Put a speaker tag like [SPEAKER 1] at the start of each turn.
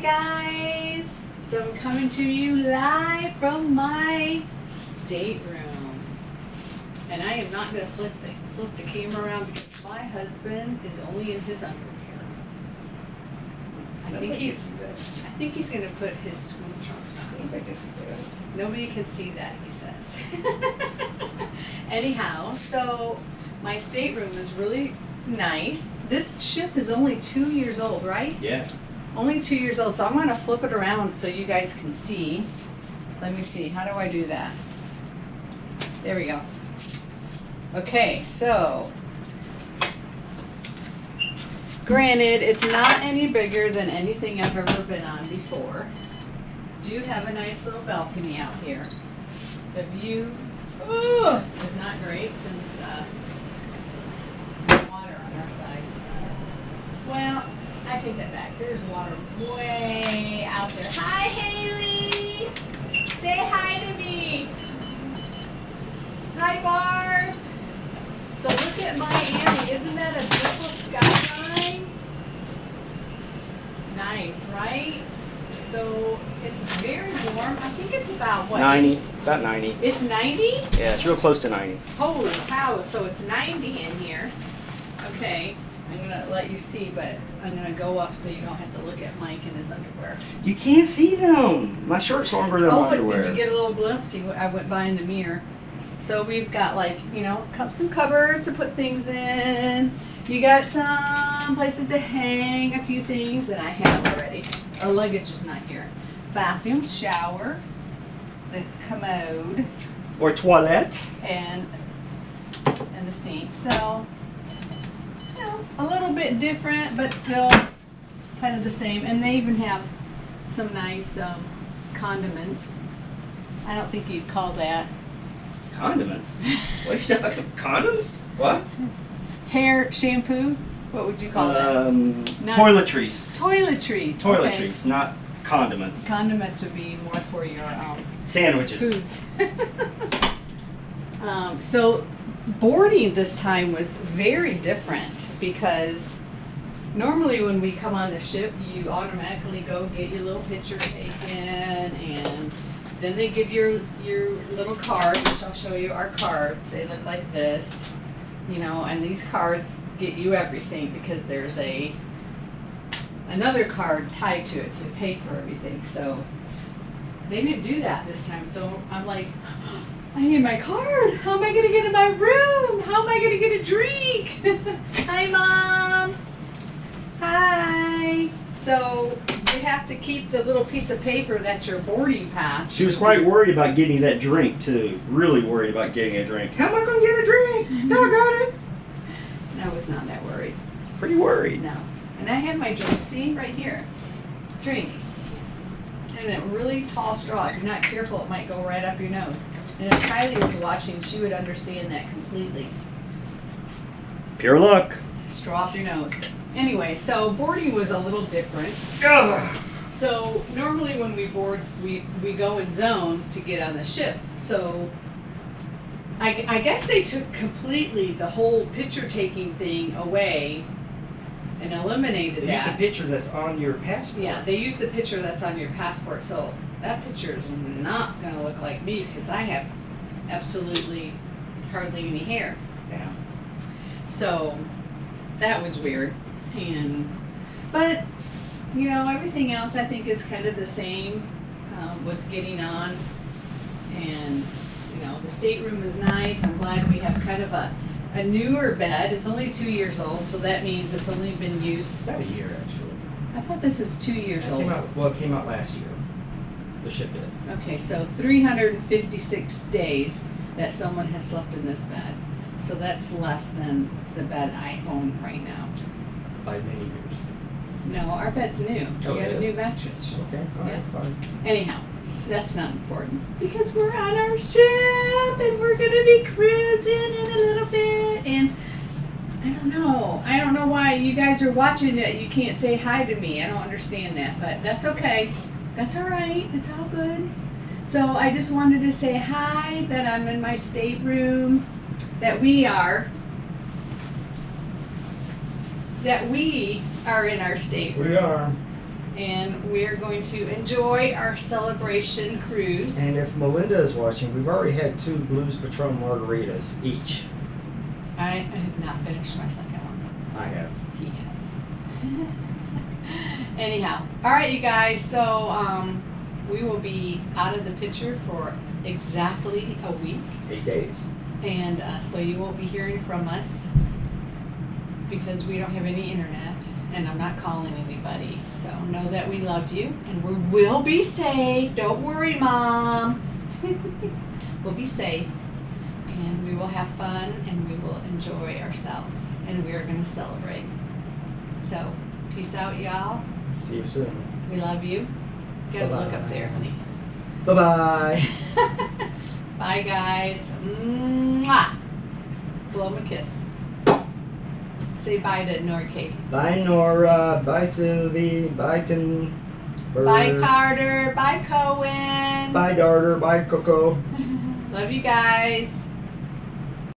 [SPEAKER 1] Hi guys! So I'm coming to you live from my stateroom. And I am not going to flip the camera around because my husband is only in his underwear. I think he's going to put his swim trunks on.
[SPEAKER 2] Nobody can see that.
[SPEAKER 1] Nobody can see that, he says. Anyhow, so my stateroom is really nice. This ship is only 2 years old, right?
[SPEAKER 2] Yeah.
[SPEAKER 1] Only 2 years old, so I'm going to flip it around so you guys can see. Let me see, how do I do that? There we go. Okay, so granted, it's not any bigger than anything I've ever been on before. Do have a nice little balcony out here. The view is not great since there's water on our side. Well, I take that back. There's water way out there. Hi, Haley! Say hi to me! Hi, Barb! So look at Miami. Isn't that a beautiful skyline? Nice, right? So it's very warm. I think it's about what?
[SPEAKER 2] 90. About 90.
[SPEAKER 1] It's 90?
[SPEAKER 2] Yeah, it's real close to 90.
[SPEAKER 1] Holy cow, so it's 90 in here. Okay, I'm going to let you see, but I'm going to go up so you don't have to look at Mike in his underwear.
[SPEAKER 2] You can't see them. My shirt's longer than my underwear.
[SPEAKER 1] Did you get a little glimpse? I went by in the mirror. So we've got some cupboards to put things in. You got some places to hang a few things that I have already. Our luggage is not here. Bathroom, shower, the commode.
[SPEAKER 2] Or toilet.
[SPEAKER 1] And the sink. So, a little bit different, but still kind of the same. And they even have some nice condiments. I don't think you'd call that.
[SPEAKER 2] Condiments? What are you talking about? Condoms? What?
[SPEAKER 1] Hair shampoo? What would you call that?
[SPEAKER 2] Toiletries.
[SPEAKER 1] Toiletries.
[SPEAKER 2] Toiletries, not condiments.
[SPEAKER 1] Condiments would be more for your
[SPEAKER 2] sandwiches.
[SPEAKER 1] Foods. So boarding this time was very different because normally when we come on the ship, you automatically go get your little picture taken, and then they give your little card, which I'll show you our cards. They look like this, and these cards get you everything because there's another card tied to it to pay for everything. So they didn't do that this time. So I'm like, I need my card. How am I going to get in my room? How am I going to get a drink? Hi, Mom. Hi. So you have to keep the little piece of paper that's your boarding pass.
[SPEAKER 2] She was quite worried about getting that drink, too. Really worried about getting a drink. How am I going to get a drink? Doggone it.
[SPEAKER 1] I was not that worried.
[SPEAKER 2] Pretty worried.
[SPEAKER 1] No. And I had my drink. See, right here. Drink. And a really tall straw. If you're not careful, it might go right up your nose. And if Kylie was watching, she would understand that completely.
[SPEAKER 2] Pure luck.
[SPEAKER 1] Straw up your nose. Anyway, so boarding was a little different.
[SPEAKER 2] Ugh.
[SPEAKER 1] So normally when we board, we go in zones to get on the ship. So I guess they took completely the whole picture taking thing away and eliminated
[SPEAKER 2] They used a
[SPEAKER 1] that.
[SPEAKER 2] picture that's on your passport.
[SPEAKER 1] Yeah, they used the picture that's on your passport. So that picture is not going to look like me because I have absolutely hardly any hair.
[SPEAKER 2] Yeah.
[SPEAKER 1] So that was weird. But everything else I think is kind of the same with getting on. And the stateroom is nice. I'm glad we have kind of a newer bed. It's only 2 years old, so that means it's only been used.
[SPEAKER 2] About a year, actually.
[SPEAKER 1] I thought this is 2 years old.
[SPEAKER 2] It came out last year. The ship did.
[SPEAKER 1] Okay, so 356 days that someone has slept in this bed. So that's less than the bed I own right now.
[SPEAKER 2] By many years.
[SPEAKER 1] No, our bed's new.
[SPEAKER 2] Oh,
[SPEAKER 1] We got
[SPEAKER 2] it
[SPEAKER 1] a
[SPEAKER 2] is?
[SPEAKER 1] new mattress.
[SPEAKER 2] Okay, alright,
[SPEAKER 1] Yeah.
[SPEAKER 2] fine.
[SPEAKER 1] Anyhow, that's not important because we're on our ship and we're gonna be cruising in a little bit. And I don't know why you guys are watching it. You can't say hi to me. I don't understand that, but that's okay. That's all right. It's all good. So I just wanted to say hi. That I'm in my stateroom. That we are in our stateroom.
[SPEAKER 2] We are.
[SPEAKER 1] And and we're going to enjoy our celebration cruise.
[SPEAKER 3] And if Melinda is watching, we've already had 2 Blues Patron margaritas each.
[SPEAKER 1] I have not finished my second one.
[SPEAKER 3] I have.
[SPEAKER 1] He has. Anyhow, all right, you guys. So we will be out of the picture for exactly a week,
[SPEAKER 3] 8 days.
[SPEAKER 1] and so you won't be hearing from us because we don't have any internet, and I'm not calling anybody. So know that we love you, and we will be safe. Don't worry, Mom. We'll be safe, and we will have fun, and we will enjoy ourselves, and we are going to celebrate. So, peace out, y'all.
[SPEAKER 3] See you soon.
[SPEAKER 1] We love you. Gotta look up
[SPEAKER 3] Bye-bye.
[SPEAKER 1] there, honey.
[SPEAKER 3] Bye-bye.
[SPEAKER 1] Bye, guys. Mwah. Blow 'em a kiss. Say bye to Nora Kate.
[SPEAKER 3] Bye, Nora. Bye, Sylvie. Bye, Tim.
[SPEAKER 1] Bye, Carter. Bye, Cohen.
[SPEAKER 3] Bye, Darter. Bye, Coco.
[SPEAKER 1] Love you guys.